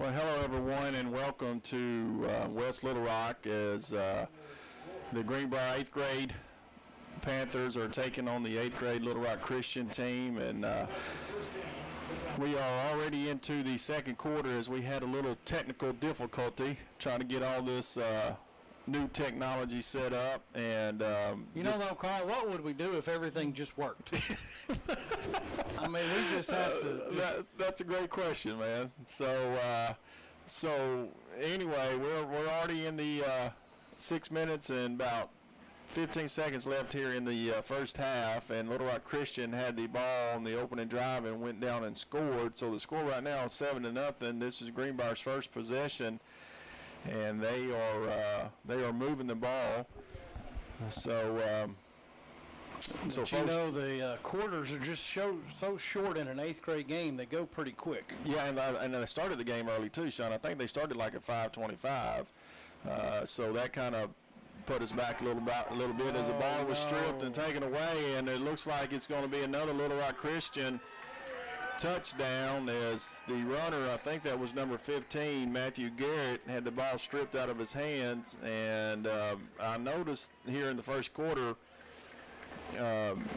Well, hello everyone, and welcome to West Little Rock as the Greenbrier 8th grade Panthers are taking on the 8th grade Little Rock Christian team, and we are already into the second quarter as we had a little technical difficulty trying to get all this new technology set up. And you know though, Carl, what would we do if everything just worked? I mean, we just have to. That's a great question, man. So anyway, we're already in the 6 minutes and about 15 seconds left here in the first half, and Little Rock Christian had the ball on the opening drive and went down and scored. So the score right now is 7-0. This is Greenbrier's first possession, and they are moving the ball. So folks, you know, the quarters are just so short in an 8th grade game. They go pretty quick. Yeah, and they started the game early too, Sean. I think they started like at 5:25. So that kind of put us back a little bit as the ball was stripped and taken away, and it looks like it's going to be another Little Rock Christian touchdown as the runner, I think that was number 15, Matthew Garrett, had the ball stripped out of his hands. And I noticed here in the first quarter,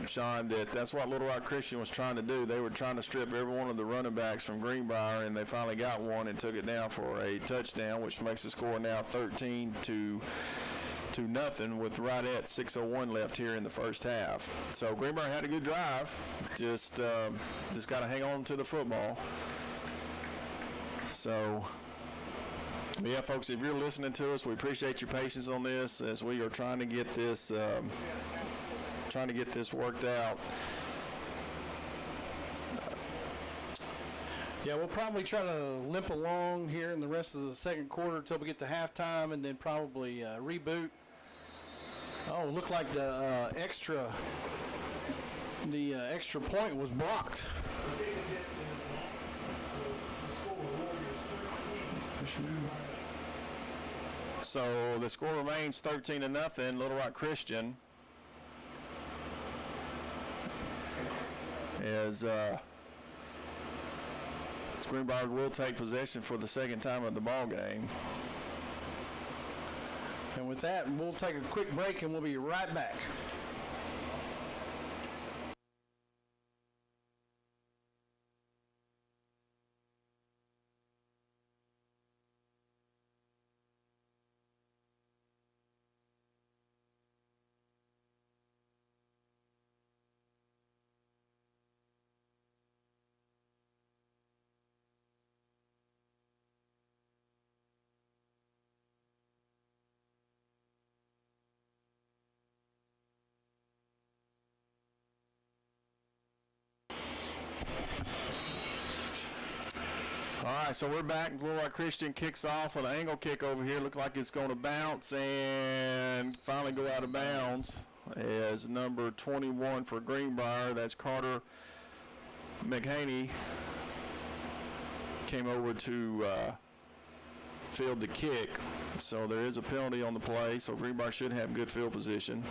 Sean, that's what Little Rock Christian was trying to do. They were trying to strip every one of the running backs from Greenbrier, and they finally got one and took it down for a touchdown, which makes the score now 13-0 with right at 6:01 left here in the first half. So Greenbrier had a good drive, just got to hang on to the football. So, yeah, folks, if you're listening to us, we appreciate your patience on this as we are trying to get this worked out. Yeah, we'll probably try to limp along here in the rest of the second quarter until we get to halftime, and then probably reboot. Oh, looked like the extra point was blocked. So the score remains 13-0, Little Rock Christian. As Greenbrier will take possession for the second time of the ball game. And with that, we'll take a quick break and we'll be right back. All right, so we're back. Little Rock Christian kicks off with an angle kick over here. Looks like it's going to bounce and finally go out of bounds as number 21 for Greenbrier. That's Carter McHaney came over to field the kick. So there is a penalty on the play, so Greenbrier should have good field position.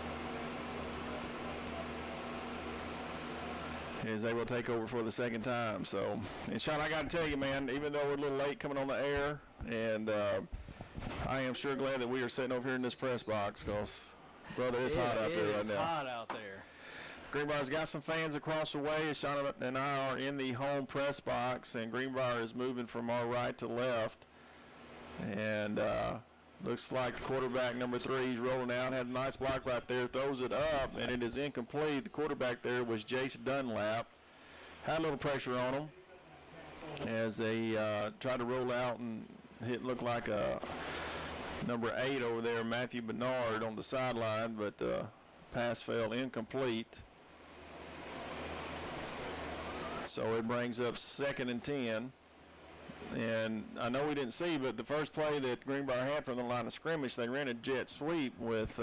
Is able to take over for the second time. So, and Sean, I got to tell you, man, even though we're a little late coming on the air, and I am sure glad that we are sitting over here in this press box because, brother, it's hot out there right now. It's hot out there. Greenbrier's got some fans across the way. Sean and I are in the home press box, and Greenbrier is moving from our right to left. And looks like the quarterback, number 3, is rolling out. Had a nice block right there. Throws it up, and it is incomplete. The quarterback there was Jace Dunlap. Had a little pressure on him as they tried to roll out and hit, looked like a number 8 over there, Matthew Bernard, on the sideline, but the pass fell incomplete. So it brings up 2nd and 10. And I know we didn't see, but the first play that Greenbrier had from the line of scrimmage, they ran a jet sweep with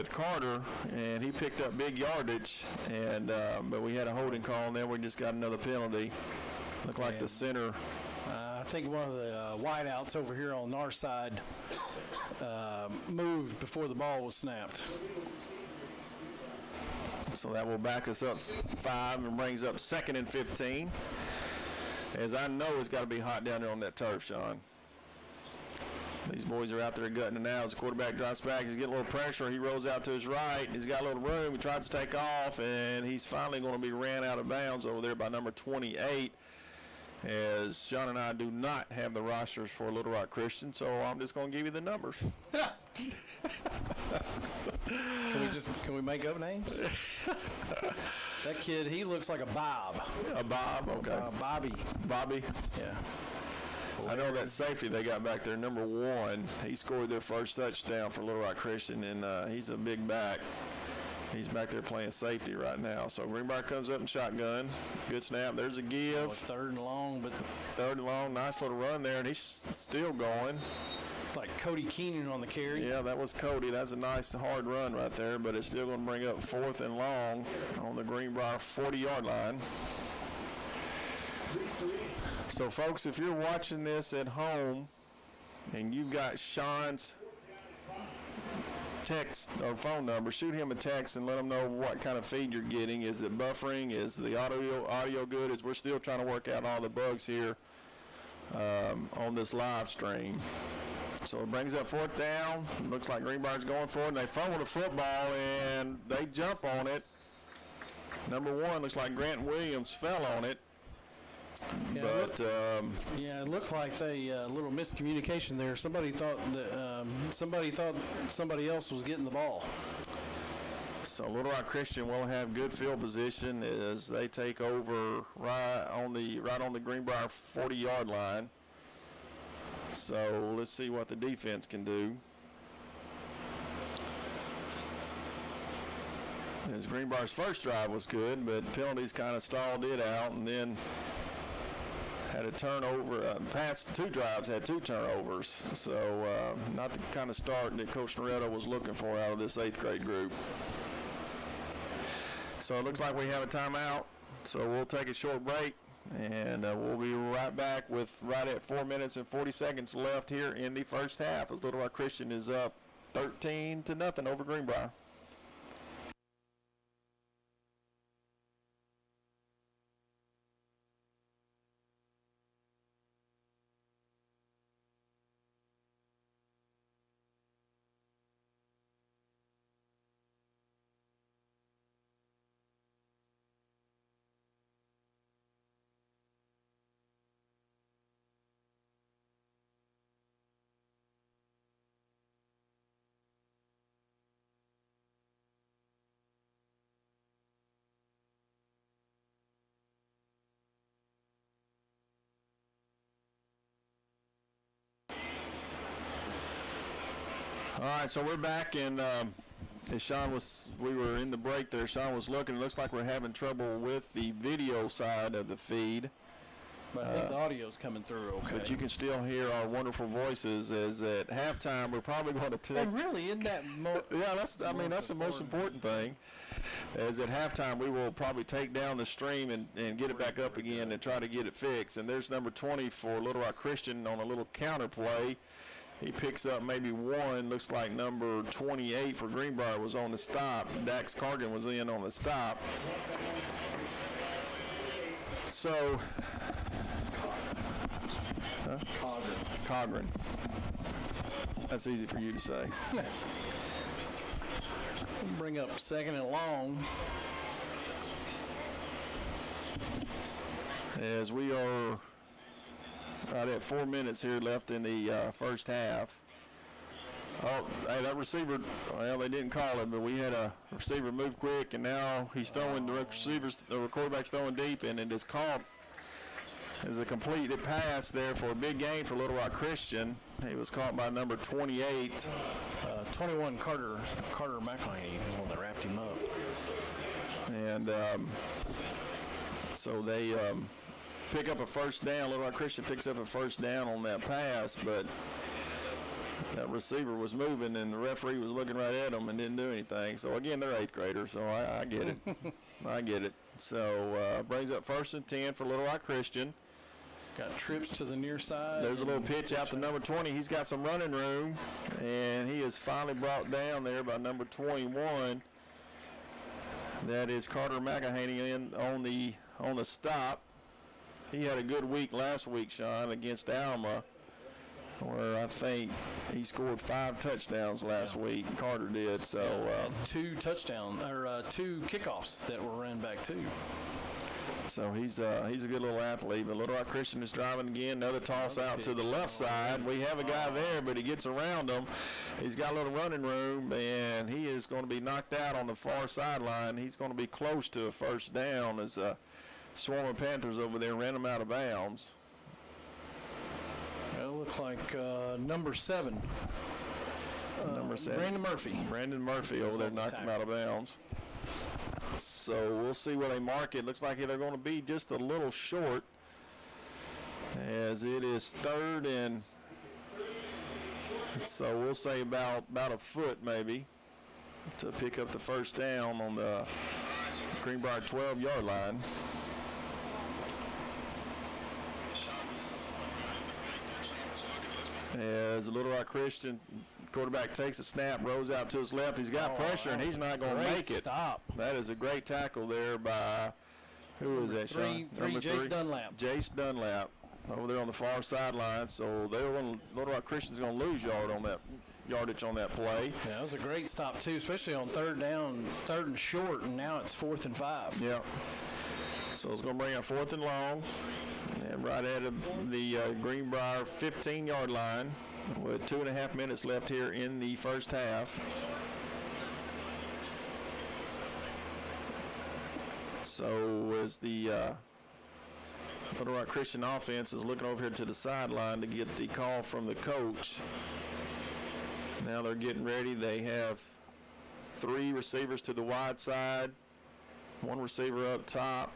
Carter, and he picked up big yardage. And but we had a holding call, and then we just got another penalty. Looked like the center. I think one of the wideouts over here on our side moved before the ball was snapped. So that will back us up 5 and brings up 2nd and 15. as I know it's got to be hot down there on that turf, Sean. These boys are out there gutting it now. As the quarterback drops back, he's getting a little pressure. He rolls out to his right. He's got a little room. He tries to take off, and he's finally going to be ran out of bounds over there by number 28. As Sean and I do not have the rosters for Little Rock Christian, so I'm just going to give you the numbers. Can we make up names? That kid, he looks like a Bob. A Bob, okay. Bobby. Bobby. Yeah. I know that safety they got back there, number 1. He scored their first touchdown for Little Rock Christian, and he's a big back. He's back there playing safety right now. So Greenbrier comes up in shotgun. Good snap. There's a give. Third and long, but third and long. Nice little run there, and he's still going. Like Cody Keenan on the carry. Yeah, that was Cody. That's a nice hard run right there, but it's still going to bring up 4th and long on the Greenbrier 40-yard line. So, folks, if you're watching this at home and you've got Sean's text or phone number, shoot him a text and let him know what kind of feed you're getting. Is it buffering? Is the audio good? As we're still trying to work out all the bugs here on this live stream. So it brings up 4th down. Looks like Greenbrier's going for it, and they fumble the football, and they jump on it. Number 1, looks like Grant Williams fell on it. Yeah, But it looked like they a little miscommunication there. Somebody thought that somebody else was getting the ball. So Little Rock Christian will have good field position as they take over right on the Greenbrier 40-yard line. So let's see what the defense can do. As Greenbrier's first drive was good, but penalties kind of stalled it out, and then had a turnover. Past 2 drives had 2 turnovers. So not the kind of start that Coach Noretta was looking for out of this 8th grade group. So it looks like we have a timeout. So we'll take a short break, and we'll be right back with right at 4 minutes and 40 seconds left here in the first half as Little Rock Christian is up 13-0 over Greenbrier. All right, so we're back, and as we were in the break there, Sean was looking. It looks like we're having trouble with the video side of the feed. But I think the audio's coming through okay. But you can still hear our wonderful voices as at halftime we're probably going to take. Oh, really? Isn't that yeah, that's the most important thing. As at halftime we will probably take down the stream and get it back up again and try to get it fixed. And there's number 20 for Little Rock Christian on a little counter play. He picks up maybe 1. Looks like number 28 for Greenbrier was on the stop. Dax Cargan was in on the stop. So, Cogran. That's easy for you to say. Bring up 2nd and long. As we are right at 4 minutes here left in the first half. Oh, hey, that receiver, well, they didn't call it, but we had a receiver move quick, and now he's throwing, the quarterback's throwing deep, and it is caught as a completed pass there for a big gain for Little Rock Christian. He was caught by number 28. 21, Carter McElhaney, the one that wrapped him up. And so they pick up a first down. Little Rock Christian picks up a first down on that pass, but that receiver was moving and the referee was looking right at him and didn't do anything. So again, they're 8th graders, so I get it. I get it. So brings up 1st and 10 for Little Rock Christian. Got trips to the near side. There's a little pitch out to number 20. He's got some running room, and he is finally brought down there by number 21. That is Carter McElhaney in on the stop. he had a good week last week, Sean, against Alma, where I think he scored 5 touchdowns last week. Carter did. So and 2 touchdowns or 2 kickoffs that were ran back too. So he's a good little athlete. But Little Rock Christian is driving again. Another toss out to the left side. We have a guy there, but he gets around him. He's got a little running room, and he is going to be knocked out on the far sideline. He's going to be close to a first down as swarm of Panthers over there ran him out of bounds. It looks like number 7. Number 7. Brandon Murphy over there knocked him out of bounds. So we'll see where they mark it. Looks like they're going to be just a little short, as it is 3rd and so we'll say about a foot maybe to pick up the first down on the Greenbrier 12-yard line. As Little Rock Christian quarterback takes a snap, rolls out to his left. He's got pressure, and he's not going to make it. Stop. That is a great tackle there by, who is that, Sean? Number 3, Jace Dunlap. Jace Dunlap over there on the far sideline. So Little Rock Christian's going to lose yardage on that play. Yeah, that was a great stop, too, especially on 3rd down, 3rd and short, and now it's 4th and 5. Yeah. So it's going to bring up 4th and long. And right at the Greenbrier 15-yard line with 2.5 minutes left here in the first half. So as the Little Rock Christian offense is looking over here to the sideline to get the call from the coach. Now they're getting ready. They have 3 receivers to the wide side, 1 receiver up top.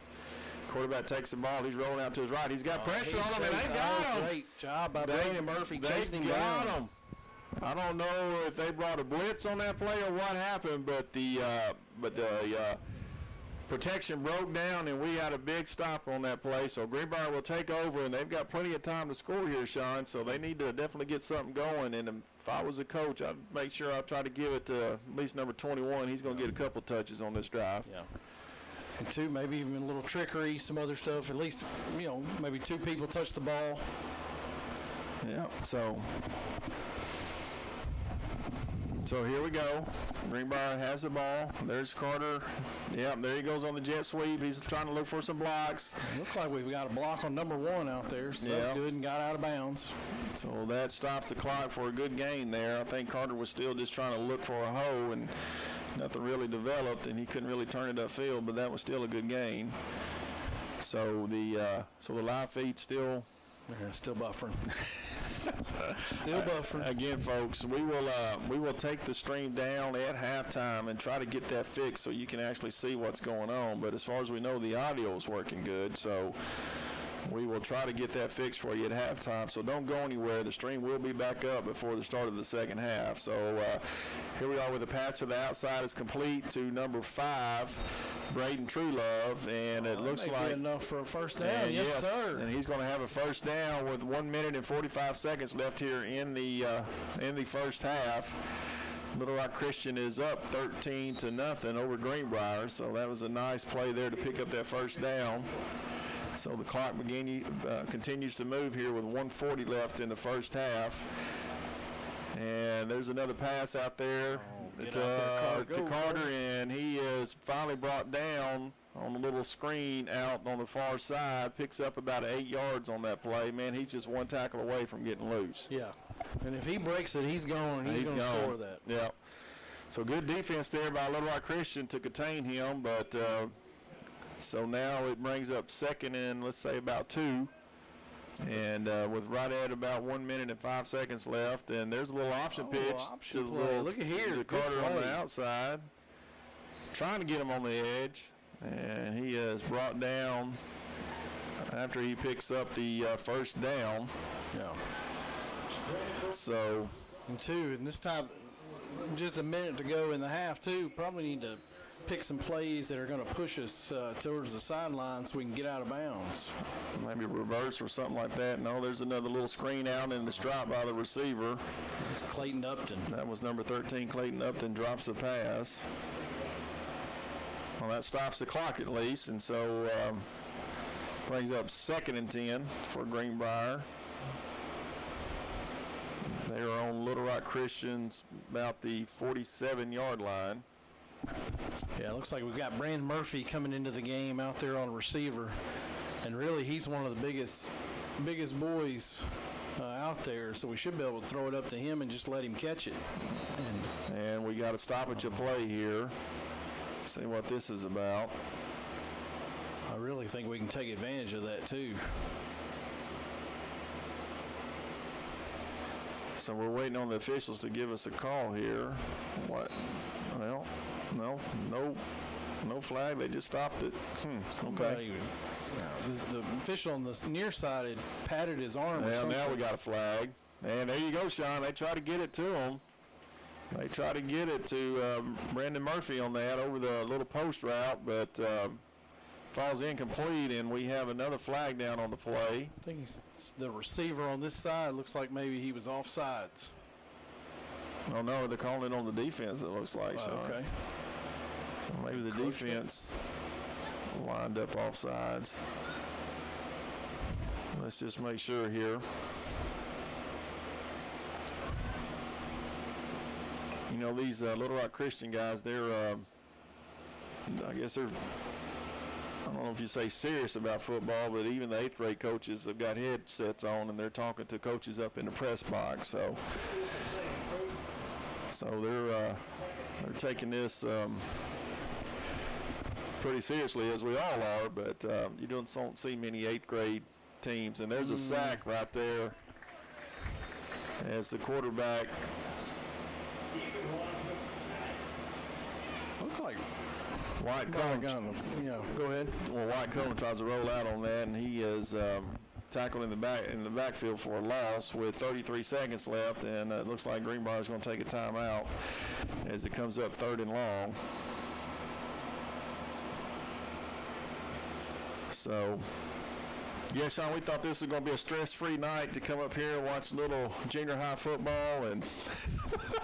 Quarterback takes the ball. He's rolling out to his right. He's got pressure on him, and they got him. Great job by Brandon Murphy chasing him down. I don't know if they brought a blitz on that play or what happened, but the protection broke down, and we had a big stop on that play. So Greenbrier will take over, and they've got plenty of time to score here, Sean. So they need to definitely get something going. And if I was a coach, I'd make sure I try to give it to at least number 21. He's going to get a couple touches on this drive. Yeah. And 2, maybe even a little trickery, some other stuff. At least, maybe 2 people touch the ball. Yeah, so here we go. Greenbrier has the ball. There's Carter. Yeah, there he goes on the jet sweep. He's trying to look for some blocks. Looks like we've got a block on number 1 out there, so that's good and got out of bounds. So that stops the clock for a good gain there. I think Carter was still just trying to look for a hole, and nothing really developed, and he couldn't really turn it upfield, but that was still a good gain. So the live feed still buffering. Still buffering. Again, folks, we will take the stream down at halftime and try to get that fixed so you can actually see what's going on. But as far as we know, the audio is working good, so we will try to get that fixed for you at halftime. So don't go anywhere. The stream will be back up before the start of the second half. So here we are with the pass to the outside is complete to number 5, Braden Truelove, and it looks like enough for a first down. Yes, sir. And he's going to have a first down with 1 minute and 45 seconds left here in the first half. Little Rock Christian is up 13-0 over Greenbrier, so that was a nice play there to pick up that first down. So the clock continues to move here with 1:40 left in the first half. And there's another pass out there to Carter, and he is finally brought down on a little screen out on the far side, picks up about 8 yards on that play. Man, he's just 1 tackle away from getting loose. Yeah, and if he breaks it, he's going to score that. Yeah. So good defense there by Little Rock Christian to contain him, but so now it brings up 2nd and let's say about 2. And with right at about 1 minute and 5 seconds left, and there's a little option pitch to look at here, to Carter on the outside, trying to get him on the edge, and he is brought down after he picks up the first down. Yeah. So, and this time, just a minute to go in the half too. Probably need to pick some plays that are going to push us towards the sideline so we can get out of bounds. Maybe reverse or something like that. No, there's another little screen out and it's dropped by the receiver. It's Clayton Upton. That was number 13, Clayton Upton, drops the pass. Well, that stops the clock at least, and so Brings up 2nd and 10 for Greenbrier. They are on Little Rock Christian's about the 47-yard line. Yeah, it looks like we've got Brandon Murphy coming into the game out there on receiver. And really, he's one of the biggest boys out there, so we should be able to throw it up to him and just let him catch it. And we got a stoppage of play here. See what this is about. I really think we can take advantage of that too. So we're waiting on the officials to give us a call here. What? Well, no flag. They just stopped it. Okay. The official on the near side had patted his arm. Well, now we got a flag. And there you go, Sean. They try to get it to him. They try to get it to Brandon Murphy on that over the little post route, but falls incomplete, and we have another flag down on the play. I think it's the receiver on this side. Looks like maybe he was offsides. Oh, no, they're calling it on the defense, it looks like. So, okay. So maybe the defense lined up offsides. Let's just make sure here. You know, these Little Rock Christian guys, they're, I guess they're, I don't know if you say serious about football, but even the 8th grade coaches have got headsets on and they're talking to coaches up in the press box. So they're taking this pretty seriously, as we all are. But you don't see many 8th grade teams. And there's a sack right there as the quarterback. Look like White Cohen. Go ahead. Well, White Cohen tries to roll out on that, and he is tackled in the backfield for a loss with 33 seconds left, and it looks like Greenbrier is going to take a timeout as it comes up 3rd and long. So, yeah, Sean, we thought this was going to be a stress-free night to come up here and watch a little junior high football and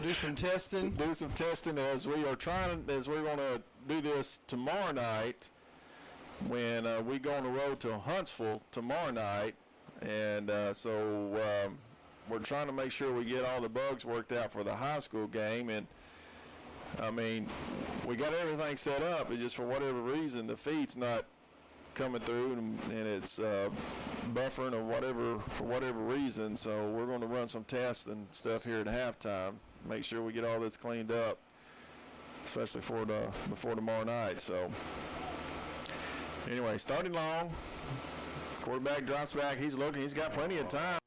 do some testing. As we're going to do this tomorrow night when we go on the road to Huntsville tomorrow night. And so we're trying to make sure we get all the bugs worked out for the high school game. And, I mean, we got everything set up. It's just for whatever reason the feed's not coming through, and it's buffering or for whatever reason. So we're going to run some tests and stuff here at halftime, make sure we get all this cleaned up, especially before tomorrow night. So anyway, starting long, quarterback drops back. He's looking. He's got plenty of time.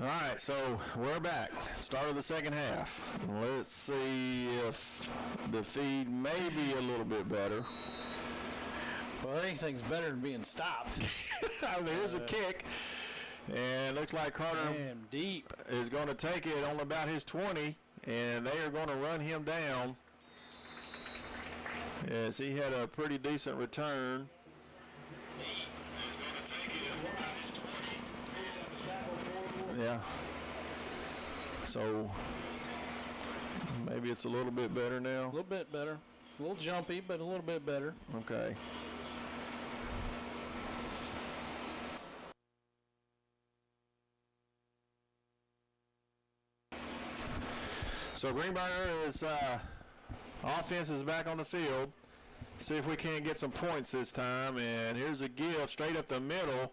All right, so we're back. Start of the second half. Let's see if the feed may be a little bit better. Well, anything's better than being stopped. I mean, there's a kick, and it looks like Carter deep is going to take it on about his 20, and they are going to run him down. Yes, he had a pretty decent return. Yeah. So maybe it's a little bit better now. A little bit better. A little jumpy, but a little bit better. Okay. So Greenbrier is offense is back on the field. See if we can't get some points this time. And here's a give straight up the middle.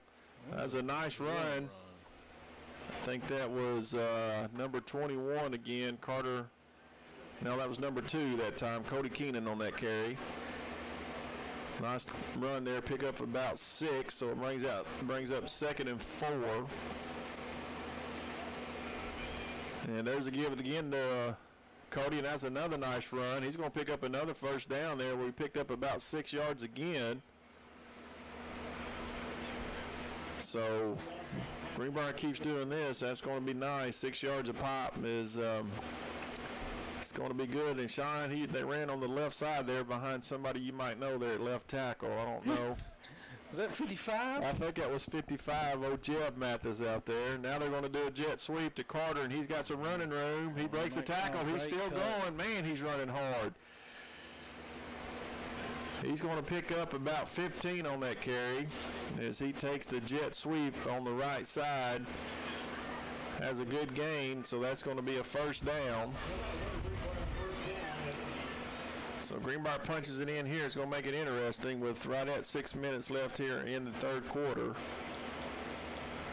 That's a nice run. I think that was number 21 again, Carter. No, that was number 2 that time, Cody Keenan on that carry. Nice run there, pick up about 6, so it brings up 2nd and 4. And there's a give it again to Cody, and that's another nice run. He's going to pick up another first down there where he picked up about 6 yards again. So Greenbrier keeps doing this. That's going to be nice. 6 yards a pop is it's going to be good. And Sean, they ran on the left side there behind somebody you might know there at left tackle. I don't know. Is that 55? I think that was 55. Jeb Mathis out there. Now they're going to do a jet sweep to Carter, and he's got some running room. He breaks the tackle. He's still going. Man, he's running hard. He's going to pick up about 15 on that carry as he takes the jet sweep on the right side. Has a good gain, so that's going to be a first down. So Greenbrier punches it in here. It's going to make it interesting with right at 6 minutes left here in the third quarter.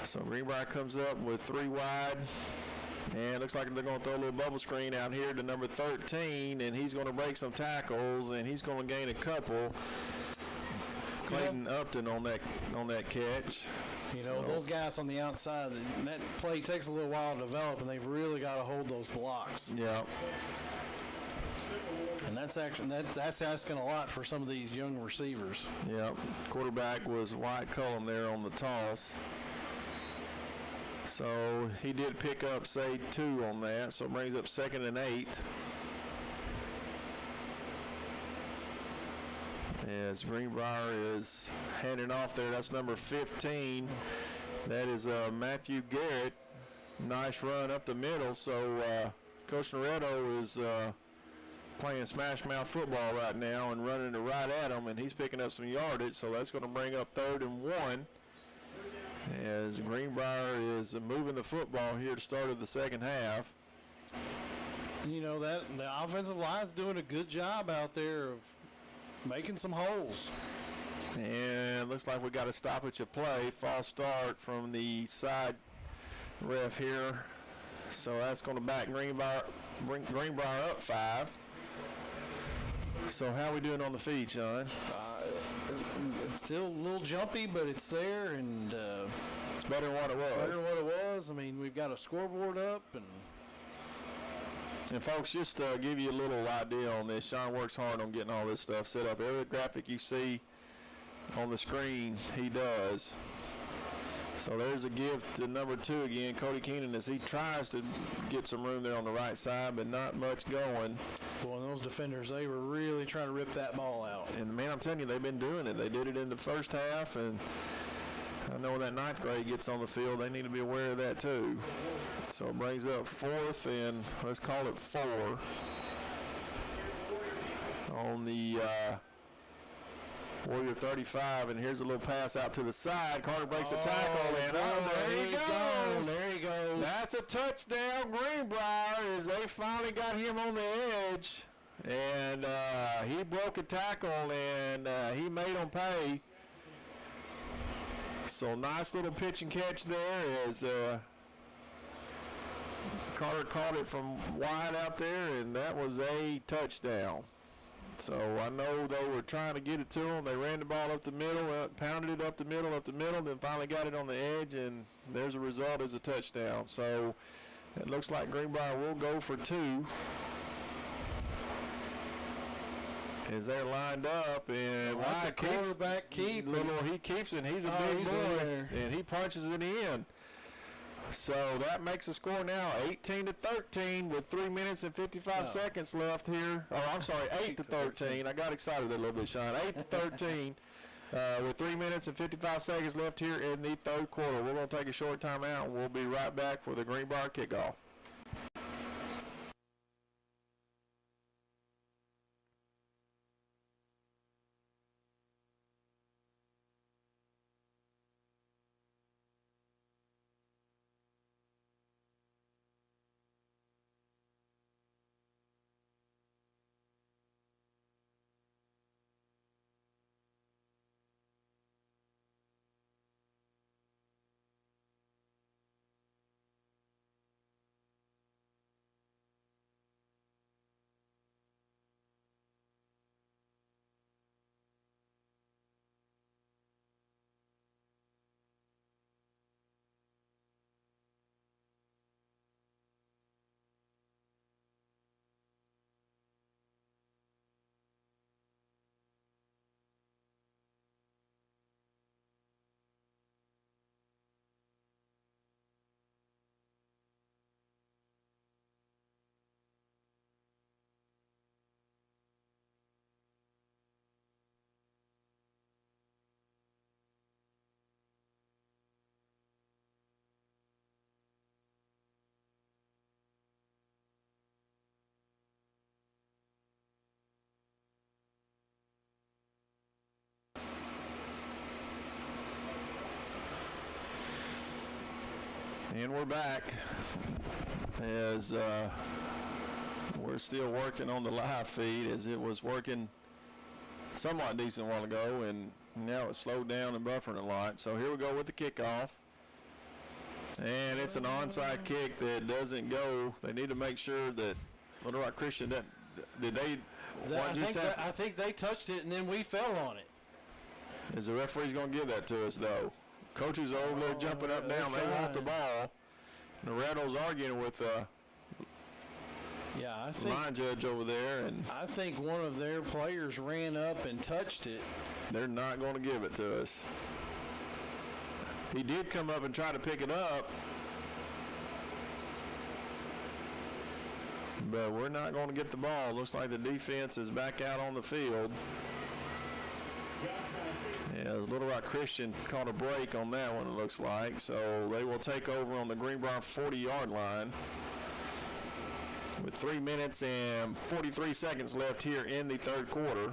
So Greenbrier comes up with 3 wide. And it looks like they're going to throw a little bubble screen out here to number 13. And he's going to break some tackles. And he's going to gain a couple. Clayton Upton on that catch. You know, those guys on the outside, that play takes a little while to develop, and they've really got to hold those blocks. Yeah. And that's asking a lot for some of these young receivers. Yeah, quarterback was White Cullum there on the toss. So he did pick up, say, 2 on that, so it brings up 2nd and 8. As Greenbrier is handing off there, that's number 15. That is Matthew Garrett. Nice run up the middle, so Coach Loretto is playing smash mouth football right now and running it right at him, and he's picking up some yardage, so that's going to bring up 3rd and 1 as Greenbrier is moving the football here to start of the second half. You know, that the offensive line's doing a good job out there of making some holes. And looks like we got a stoppage of play. False start from the side ref here, so that's going to back Greenbrier up 5. So how are we doing on the feed, Sean? It's still a little jumpy, but it's there, and it's better than what it was. Better than what it was. I mean, we've got a scoreboard up, and folks, just to give you a little idea on this, Sean works hard on getting all this stuff set up. Every graphic you see on the screen, he does. So there's a give to number 2 again, Cody Keenan, as he tries to get some room there on the right side, but not much going. Well, those defenders, they were really trying to rip that ball out. And, man, I'm telling you, they've been doing it. They did it in the first half, and I know when that 9th grade gets on the field, they need to be aware of that too. So it brings up 4th and let's call it 4 on the Warrior 35, and here's a little pass out to the side. Carter breaks the tackle, and there he goes. There he goes. That's a touchdown, Greenbrier, as they finally got him on the edge. And he broke a tackle, and he made them pay. So nice little pitch and catch there as Carter caught it from wide out there, and that was a touchdown. So I know they were trying to get it to him. They ran the ball up the middle, pounded it up the middle, then finally got it on the edge, and there's a result as a touchdown. So it looks like Greenbrier will go for 2. As they're lined up, and that's a quarterback keep. He keeps it. He's a big boy, and he punches it in. So that makes the score now 18-13 with 3 minutes and 55 seconds left here. Oh, I'm sorry, 8-13. I got excited a little bit, Sean. 8-13 with 3 minutes and 55 seconds left here in the third quarter. We're going to take a short timeout, and we'll be right back for the Greenbrier kickoff. And we're back as we're still working on the live feed, as it was working somewhat decent a while ago, and now it's slowed down and buffering a lot. So here we go with the kickoff. And it's an onside kick that doesn't go. They need to make sure that Little Rock Christian, I think they touched it and then we fell on it. Is the referee's going to give that to us, though? Coaches are over there jumping up and down. They want the ball. And the Rattles arguing with I think line judge over there. And I think one of their players ran up and touched it. They're not going to give it to us. He did come up and try to pick it up, but we're not going to get the ball. Looks like the defense is back out on the field. As Little Rock Christian caught a break on that one, it looks like. So they will take over on the Greenbrier 40-yard line with 3 minutes and 43 seconds left here in the third quarter.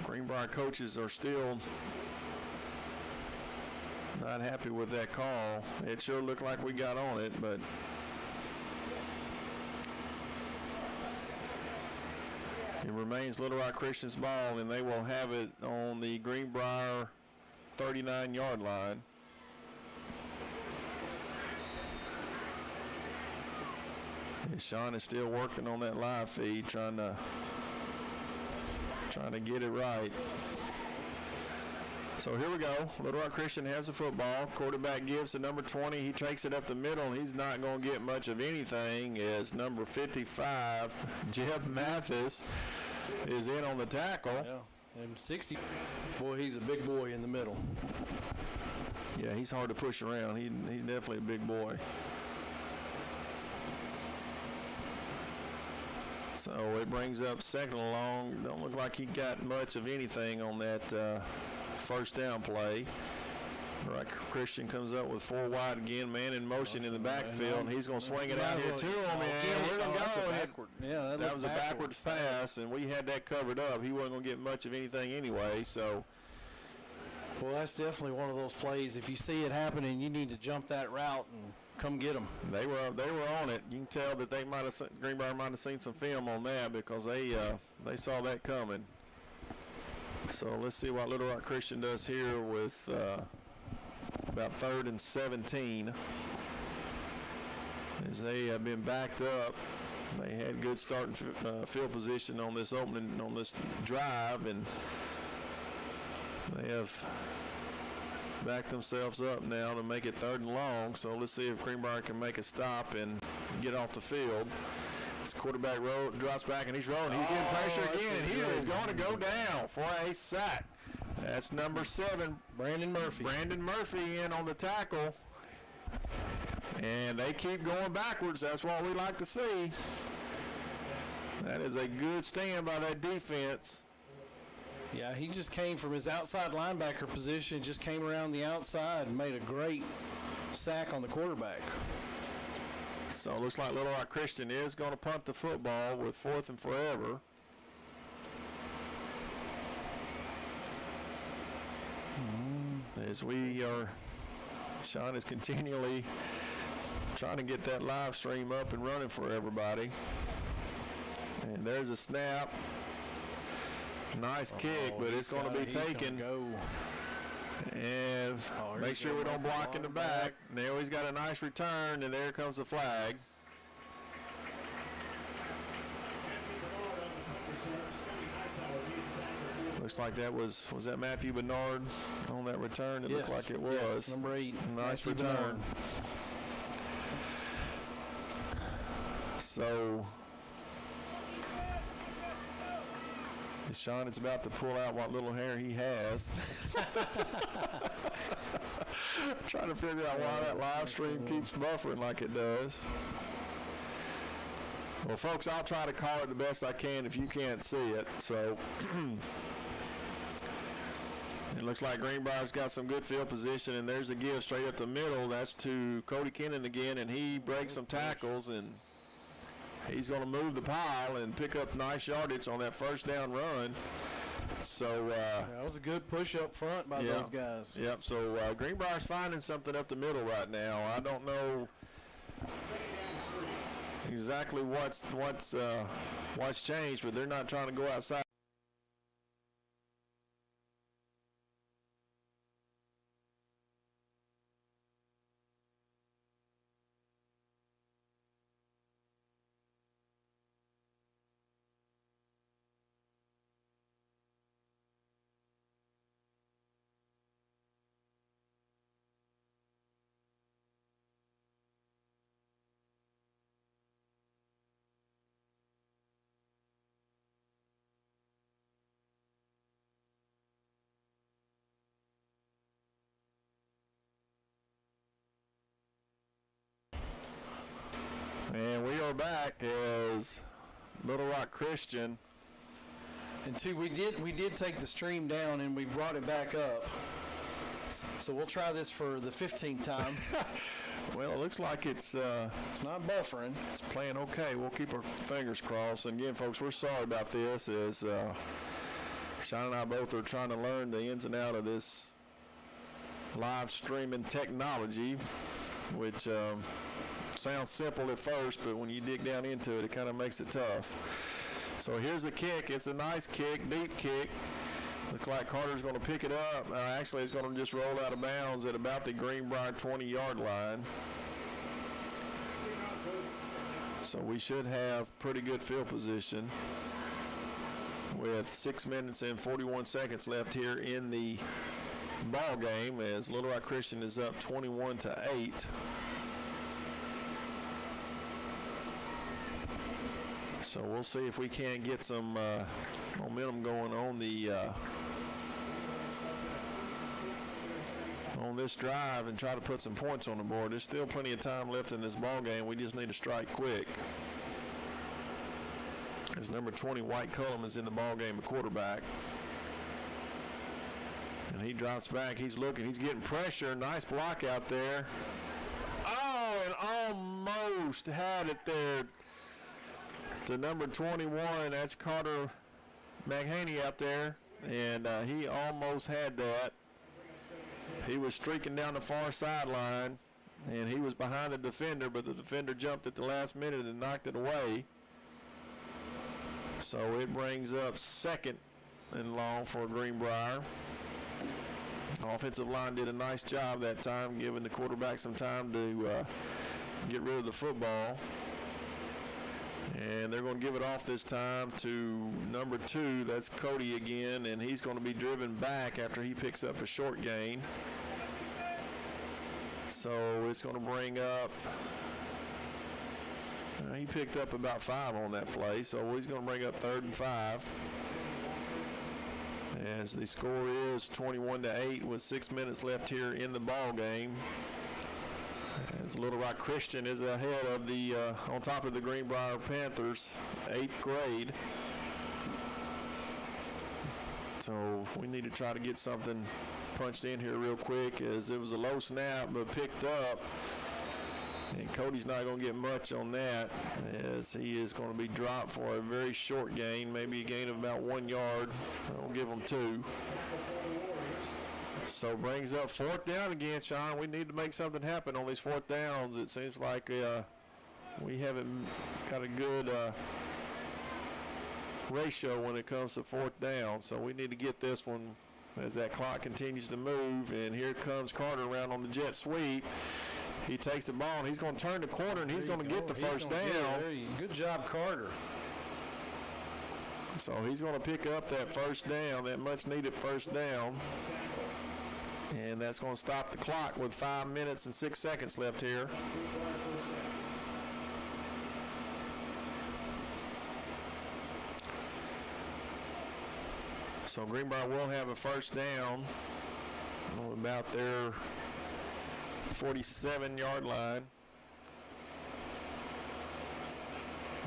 Greenbrier coaches are still not happy with that call. It sure looked like we got on it, but it remains Little Rock Christian's ball, and they will have it on the Greenbrier 39-yard line. And Sean is still working on that live feed, trying to get it right. So here we go. Little Rock Christian has the football. Quarterback gives to number 20. He takes it up the middle, and he's not going to get much of anything as number 55, Jeb Mathis, is in on the tackle. Yeah, and 60. Boy, he's a big boy in the middle. Yeah, he's hard to push around. He's definitely a big boy. So it brings up second and long. Don't look like he got much of anything on that first down play. Right, Christian comes up with 4 wide again, man in motion in the backfield, and he's going to swing it out here to him. And we're going to go. Yeah, that was a backwards pass, and we had that covered up. He wasn't going to get much of anything anyway. So, well, that's definitely one of those plays. If you see it happening, you need to jump that route and come get them. They were on it. You can tell that Greenbrier might have seen some film on that because they saw that coming. So let's see what Little Rock Christian does here with about 3rd and 17. As they have been backed up, they had good starting field position on this drive, and they have back themselves up now to make it 3rd and long. So let's see if Greenbrier can make a stop and get off the field. This quarterback drops back and he's rolling. He's getting pressure again, and he is going to go down for a sack. That's number 7, Brandon Murphy. Brandon Murphy in on the tackle. And they keep going backwards. That's what we like to see. That is a good stand by that defense. Yeah, he just came from his outside linebacker position, just came around the outside and made a great sack on the quarterback. So it looks like Little Rock Christian is going to punt the football with 4th and forever. As Sean is continually trying to get that live stream up and running for everybody. And there's a snap. Nice kick, but it's going to be taken. And make sure we don't block in the back. Now he's got a nice return, and there comes the flag. Looks like that was that Matthew Bernard on that return? It looked like it was. Yes, number 8. Nice Matthew return. Bernard. So Sean is about to pull out what little hair he has. Trying to figure out why that live stream keeps buffering like it does. Well, folks, I'll try to call it the best I can if you can't see it. So it looks like Greenbrier's got some good field position, and there's a give straight up the middle. That's to Cody Kennan again, and he breaks some tackles, and he's going to move the pile and pick up nice yardage on that first down run. So, That was a good push up front by those guys. Yep. So Greenbrier's finding something up the middle right now. I don't know exactly what's changed, but they're not trying to go outside. And we are back as Little Rock Christian. And two, we did take the stream down and we brought it back up. So we'll try this for the 15th time. Well, it looks like it's not buffering. It's playing okay. We'll keep our fingers crossed. And again, folks, we're sorry about this. As Sean and I both are trying to learn the ins and outs of this live streaming technology, which sounds simple at first, but when you dig down into it, it kind of makes it tough. So here's the kick. It's a nice kick, deep kick. Looks like Carter's going to pick it up. Actually, it's going to just roll out of bounds at about the Greenbrier 20-yard line. So we should have pretty good field position with 6 minutes and 41 seconds left here in the ball game as Little Rock Christian is up 21-8. So we'll see if we can't get some momentum going on the on this drive and try to put some points on the board. There's still plenty of time left in this ball game. We just need to strike quick. As number 20, White Cullum, is in the ball game, a quarterback. And he drops back. He's looking. He's getting pressure. Nice block out there. Oh, and almost had it there. To number 21, that's Carter McHaney out there, and he almost had that. He was streaking down the far sideline, and he was behind the defender, but the defender jumped at the last minute and knocked it away. So it brings up second and long for Greenbrier. Offensive line did a nice job that time, giving the quarterback some time to get rid of the football. And they're going to give it off this time to number 2. That's Cody again, and he's going to be driven back after he picks up a short gain. So it's going to bring up, he picked up about 5 on that play, so he's going to bring up 3rd and 5. As the score is 21-8 with 6 minutes left here in the ball game. As Little Rock Christian is ahead of the, on top of the Greenbrier Panthers, 8th grade. So we need to try to get something punched in here real quick, as it was a low snap but picked up. And Cody's not going to get much on that, as he is going to be dropped for a very short gain, maybe a gain of about 1 yard. I'll give him 2. So brings up 4th down again, Sean. We need to make something happen on these 4th downs. It seems like we haven't got a good ratio when it comes to 4th down. So we need to get this one as that clock continues to move. And here comes Carter around on the jet sweep. He takes the ball, and he's going to turn the corner, and he's going to get the first down. Good job, Carter. So he's going to pick up that first down, that much-needed first down. And that's going to stop the clock with 5 minutes and 6 seconds left here. So Greenbrier will have a first down on about their 47-yard line.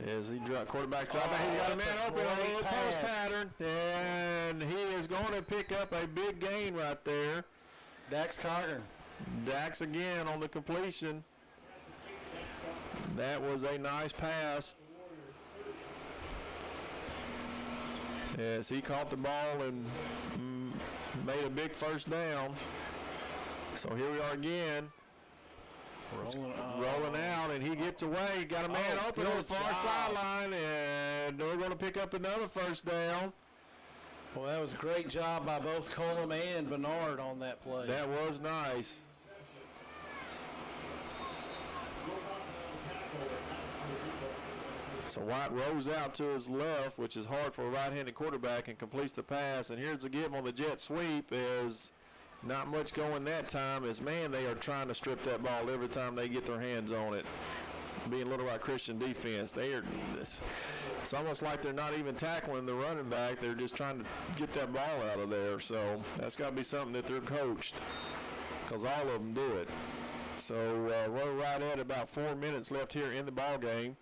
As he quarterback drop back, he's got a man open on the post pattern, and he is going to pick up a big gain right there. Dax Carter. Dax again on the completion. That was a nice pass. as he caught the ball and made a big first down. So here we are again. Rolling out, and he gets away. Got a man open on the far sideline, and we're going to pick up another first down. Well, that was a great job by both Colum and Bernard on that play. That was nice. So White rolls out to his left, which is hard for a right-handed quarterback, and completes the pass. And here's the give on the jet sweep. Is not much going that time. As man, they are trying to strip that ball every time they get their hands on it. Being Little Rock Christian defense, it's almost like they're not even tackling the running back. They're just trying to get that ball out of there. So that's got to be something that they're coached, because all of them do it. So we're right at about 4 minutes left here in the ball game.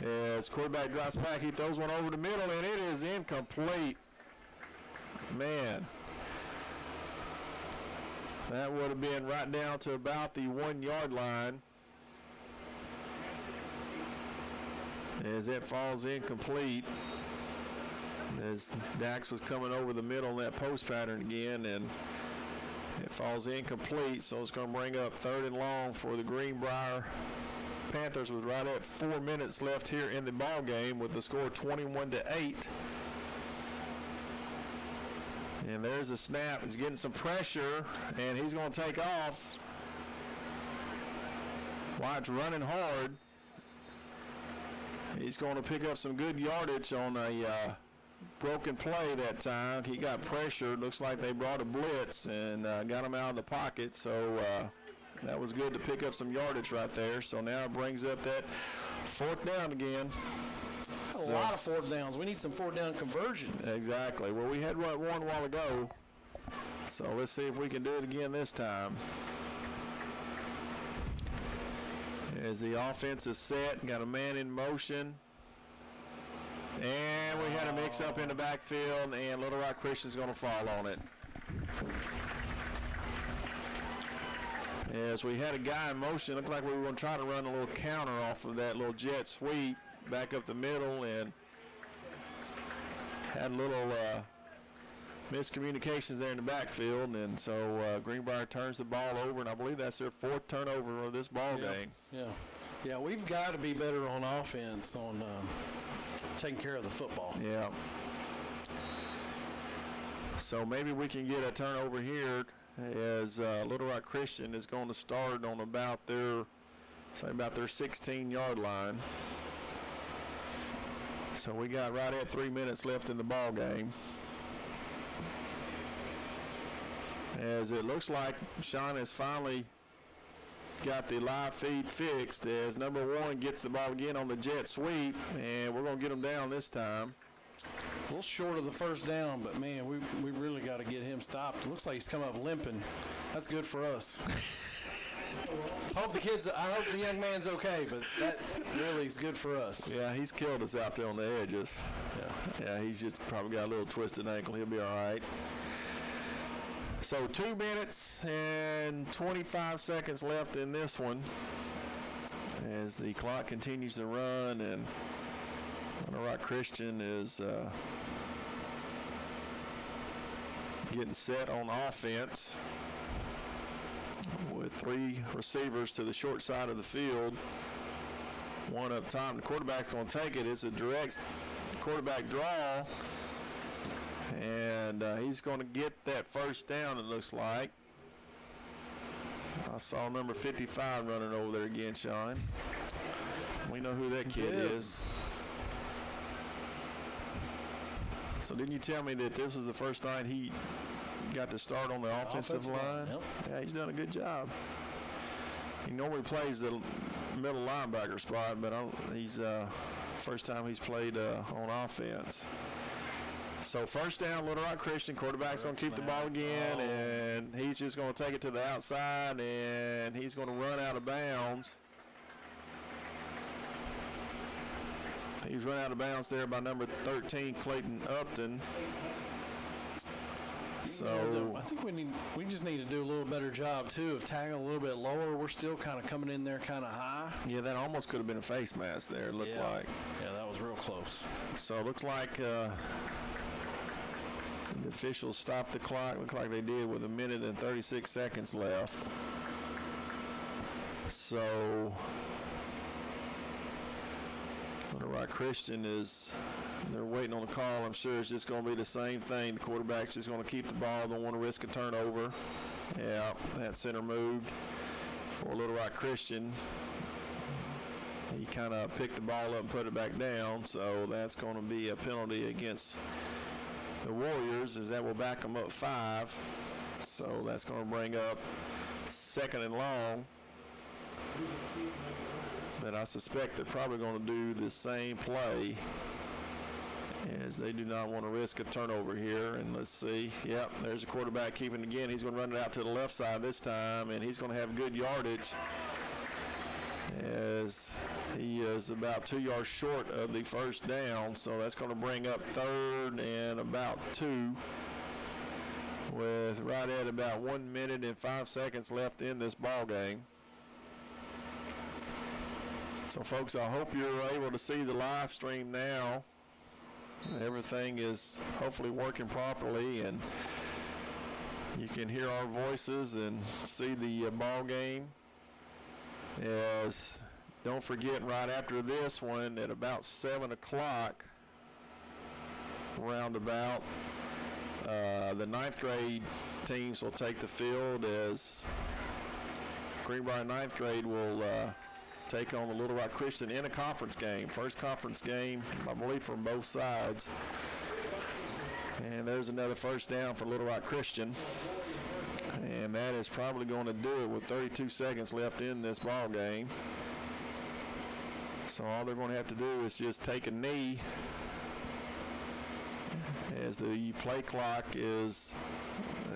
As quarterback drops back, he throws one over the middle, and it is incomplete. Man, that would have been right down to about the 1 yard line. As it falls incomplete, as Dax was coming over the middle in that post pattern again, and it falls incomplete. So it's going to bring up 3rd and long for the Greenbrier Panthers, with right at 4 minutes left here in the ball game, with the score 21-8. And there's a snap. He's getting some pressure, and he's going to take off. White's running hard. He's going to pick up some good yardage on a broken play that time. He got pressured. Looks like they brought a blitz and got him out of the pocket. So that was good to pick up some yardage right there. So now it brings up that 4th down again. A lot of 4th downs. We need some 4th down conversions. Exactly. Well, we had one a while ago. So let's see if we can do it again this time. As the offense is set, got a man in motion. And we had a mix-up in the backfield, and Little Rock Christian's going to fall on it. As we had a guy in motion, looked like we were going to try to run a little counter off of that little jet sweep back up the middle, and had a little miscommunications there in the backfield, and so Greenbrier turns the ball over, and I believe that's their 4th turnover of this ball game. Yeah, we've got to be better on offense on taking care of the football. Yeah. So maybe we can get a turnover here, as Little Rock Christian is going to start on about their 16-yard line. So we got right at 3 minutes left in the ball game. As it looks like Sean has finally got the live feed fixed, as number 1 gets the ball again on the jet sweep, and we're going to get him down this time. A little short of the 1st down, but man, we really got to get him stopped. It looks like he's come up limping. That's good for us. I hope the young man's okay, but that really is good for us. Yeah, he's killed us out there on the edges. Yeah, he's just probably got a little twisted ankle. He'll be all right. So 2 minutes and 25 seconds left in this one, as the clock continues to run, and Little Rock Christian is getting set on offense with 3 receivers to the short side of the field. 1 up top. The quarterback's going to take it. It's a direct quarterback draw. And he's going to get that 1st down, it looks like. I saw number 55 running over there again, Sean. We know who that kid is. So didn't you tell me that this was the first night he got to start on the offensive line? Yep. Yeah, he's done a good job. He normally plays the middle linebacker spot, but he's first time he's played on offense. So 1st down, Little Rock Christian. Quarterback's going to keep the ball again, and he's just going to take it to the outside, and he's going to run out of bounds. He's run out of bounds there by number 13, Clayton Upton. So I think we just need to do a little better job too of tagging a little bit lower. We're still kind of coming in there kind of high. Yeah, that almost could have been a face mask there, it looked like. Yeah, that was real close. So it looks like The officials stopped the clock. Looks like they did with 1 minute and 36 seconds left. So Little Rock Christian they're waiting on the call. I'm sure it's just going to be the same thing. The quarterback's just going to keep the ball, don't want to risk a turnover. Yeah, that center moved for Little Rock Christian. He kind of picked the ball up and put it back down, so that's going to be a penalty against the Warriors, as that will back them up 5. So that's going to bring up 2nd and long. That I suspect they're probably going to do the same play, as they do not want to risk a turnover here. And let's see. Yep, there's a quarterback keeping it again. He's going to run it out to the left side this time, and he's going to have good yardage, as he is about 2 yards short of the first down. So that's going to bring up 3rd and about 2, with right at about 1 minute and 5 seconds left in this ball game. So folks, I hope you're able to see the live stream now. Everything is hopefully working properly, and you can hear our voices and see the ball game. As don't forget, right after this one at about 7 o'clock roundabout, the 9th grade teams will take the field, as Greenbrier 9th grade will take on the Little Rock Christian in a conference game. First conference game, I believe, from both sides. And there's another first down for Little Rock Christian. And that is probably going to do it with 32 seconds left in this ball game. So all they're going to have to do is just take a knee, as the play clock is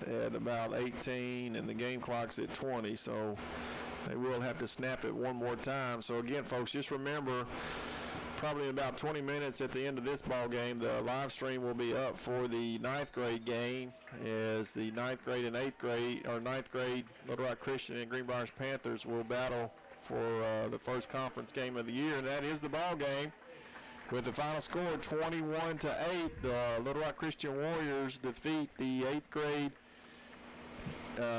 at about 18 and the game clock's at 20. So they will have to snap it one more time. So again, folks, just remember, probably in about 20 minutes at the end of this ball game, the live stream will be up for the 9th grade game, as the 9th grade and 8th grade, or 9th grade Little Rock Christian and Greenbrier Panthers will battle for the first conference game of the year, and that is the ball game. With the final score 21-8, the Little Rock Christian Warriors defeat the 8th grade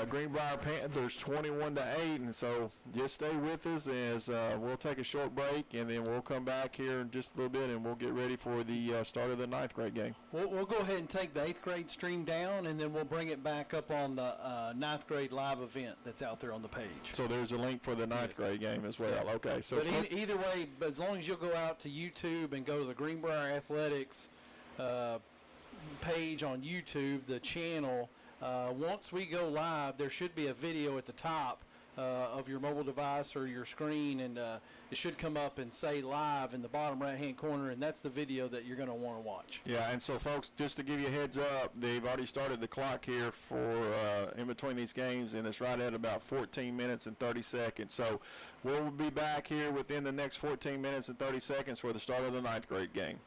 Greenbrier Panthers 21-8, and so just stay with us, as we'll take a short break, and then we'll come back here in just a little bit, and we'll get ready for the start of the 9th grade game. We'll go ahead and take the 8th grade stream down, and then we'll bring it back up on the 9th grade live event that's out there on the page. So there's a link for the 9th grade game as well. Yeah. Okay. So, but either way, as long as you'll go out to YouTube and go to the Greenbrier Athletics page on YouTube, the channel. Once we go live, there should be a video at the top of your mobile device or your screen, and it should come up and say live in the bottom right-hand corner, and that's the video that you're going to want to watch. Yeah, and so, folks, just to give you a heads up, they've already started the clock here for in between these games, and it's right at about 14 minutes and 30 seconds. So we'll be back here within the next 14 minutes and 30 seconds for the start of the 9th grade game.